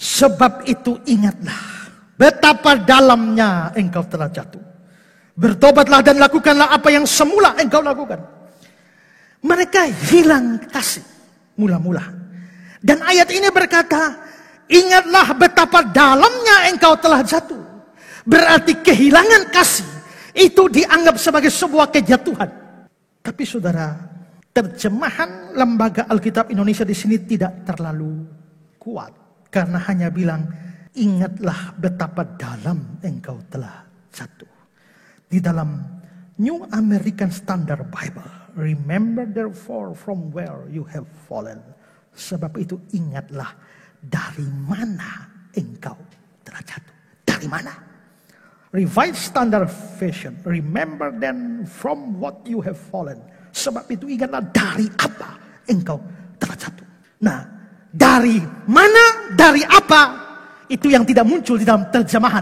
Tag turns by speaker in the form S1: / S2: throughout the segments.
S1: Sebab itu ingatlah betapa dalamnya engkau telah jatuh. Bertobatlah dan lakukanlah apa yang semula engkau lakukan. Mereka hilang kasih mula-mula. Dan ayat ini berkata, ingatlah betapa dalamnya engkau telah jatuh. Berarti kehilangan kasih itu dianggap sebagai sebuah kejatuhan. Tapi saudara, terjemahan Lembaga Alkitab Indonesia di sini tidak terlalu kuat. Karena hanya bilang, ingatlah betapa dalam engkau telah jatuh. Di dalam New American Standard Bible, remember therefore from where you have fallen. Sebab itu ingatlah dari mana engkau telah jatuh. Dari mana? Revised Standard Version, remember then from what you have fallen. Sebab itu ingatlah dari apa engkau telah jatuh. Nah, dari mana, dari apa, itu yang tidak muncul di dalam terjemahan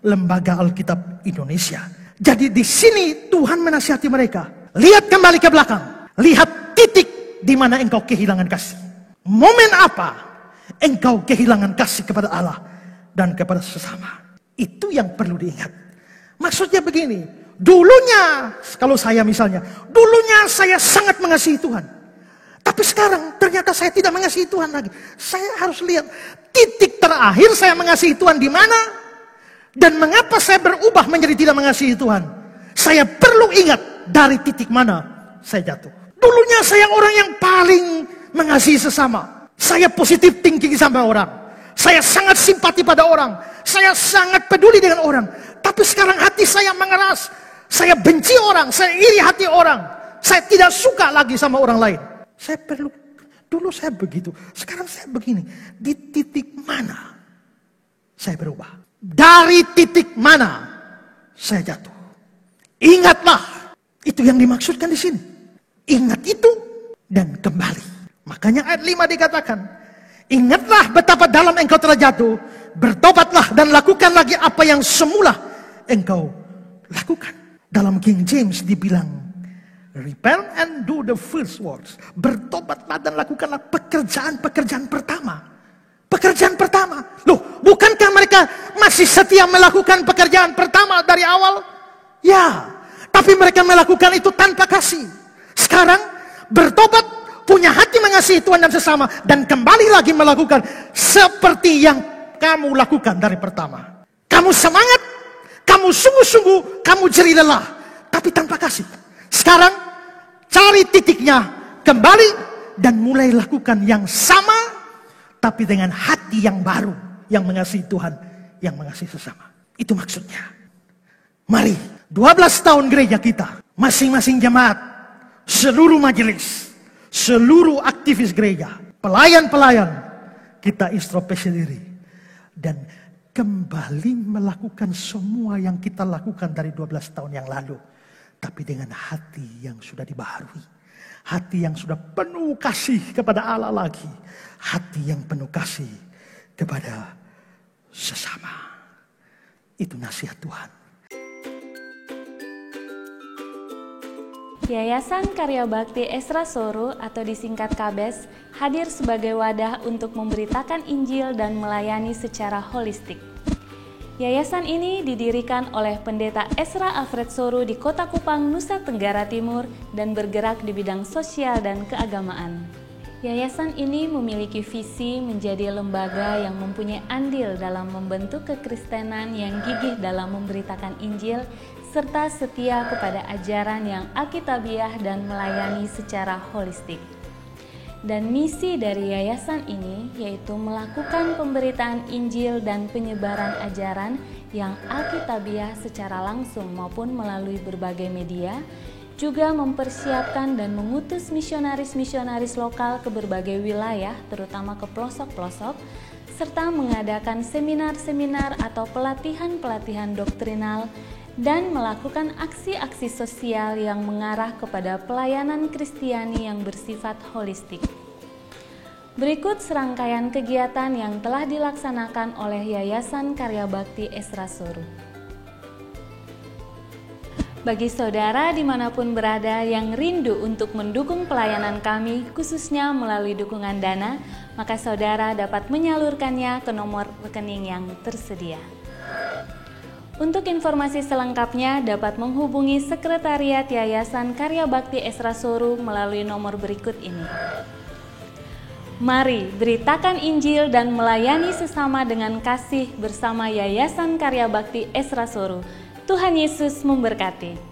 S1: Lembaga Alkitab Indonesia. Jadi di sini Tuhan menasihati mereka. Lihat kembali ke belakang. Lihat titik di mana engkau kehilangan kasih. Momen apa engkau kehilangan kasih kepada Allah dan kepada sesama. Itu yang perlu diingat. Maksudnya begini. Dulunya, kalau saya misalnya. Dulunya saya sangat mengasihi Tuhan. Tapi sekarang ternyata saya tidak mengasihi Tuhan lagi. Saya harus lihat titik terakhir saya mengasihi Tuhan di mana. Dan mengapa saya berubah menjadi tidak mengasihi Tuhan. Saya perlu ingat dari titik mana saya jatuh. Dulunya saya orang yang paling mengasihi sesama. Saya positif thinking sama orang. Saya sangat simpati pada orang. Saya sangat peduli dengan orang. Tapi sekarang hati saya mengeras. Saya benci orang. Saya iri hati orang. Saya tidak suka lagi sama orang lain. Saya perlu, dulu saya begitu, sekarang saya begini. Di titik mana saya berubah? Dari titik mana saya jatuh? Ingatlah, itu yang dimaksudkan di sini. Ingat itu dan kembali. Makanya ayat 5 dikatakan, ingatlah betapa dalam engkau telah jatuh, bertobatlah dan lakukan lagi apa yang semula engkau lakukan. Dalam King James dibilang, repent and do the first works. Bertobatlah dan lakukanlah pekerjaan-pekerjaan pertama. Pekerjaan pertama. Loh, bukankah mereka masih setia melakukan pekerjaan pertama dari awal? Ya, tapi mereka melakukan itu tanpa kasih. Sekarang bertobat, punya hati mengasihi Tuhan dan sesama, dan kembali lagi melakukan seperti yang kamu lakukan dari pertama. Kamu semangat, kamu sungguh-sungguh, kamu jerih lelah, tapi tanpa kasih. Sekarang cari titiknya, kembali dan mulai lakukan yang sama, tapi dengan hati yang baru, yang mengasihi Tuhan, yang mengasihi sesama. Itu maksudnya. Mari, 12 tahun gereja kita, masing-masing jemaat, seluruh majelis, seluruh aktivis gereja, pelayan-pelayan, kita introspeksi diri dan kembali melakukan semua yang kita lakukan dari 12 tahun yang lalu. Tapi dengan hati yang sudah dibaharui. Hati yang sudah penuh kasih kepada Allah lagi. Hati yang penuh kasih kepada sesama. Itu nasihat Tuhan.
S2: Yayasan Karya Bakti Esra Soru atau disingkat KABES hadir sebagai wadah untuk memberitakan Injil dan melayani secara holistik. Yayasan ini didirikan oleh Pendeta Esra Alfred Soru di Kota Kupang, Nusa Tenggara Timur dan bergerak di bidang sosial dan keagamaan. Yayasan ini memiliki visi menjadi lembaga yang mempunyai andil dalam membentuk kekristenan yang gigih dalam memberitakan Injil serta setia kepada ajaran yang alkitabiah dan melayani secara holistik. Dan misi dari yayasan ini yaitu melakukan pemberitaan Injil dan penyebaran ajaran yang alkitabiah secara langsung maupun melalui berbagai media, juga mempersiapkan dan mengutus misionaris-misionaris lokal ke berbagai wilayah, terutama ke pelosok-pelosok, serta mengadakan seminar-seminar atau pelatihan-pelatihan doktrinal, dan melakukan aksi-aksi sosial yang mengarah kepada pelayanan Kristiani yang bersifat holistik. Berikut serangkaian kegiatan yang telah dilaksanakan oleh Yayasan Karya Bakti Esra Soru. Bagi saudara dimanapun berada yang rindu untuk mendukung pelayanan kami, khususnya melalui dukungan dana, maka saudara dapat menyalurkannya ke nomor rekening yang tersedia. Untuk informasi selengkapnya dapat menghubungi Sekretariat Yayasan Karya Bakti Esra Soru melalui nomor berikut ini. Mari beritakan Injil dan melayani sesama dengan kasih bersama Yayasan Karya Bakti Esra Soru. Tuhan Yesus memberkati.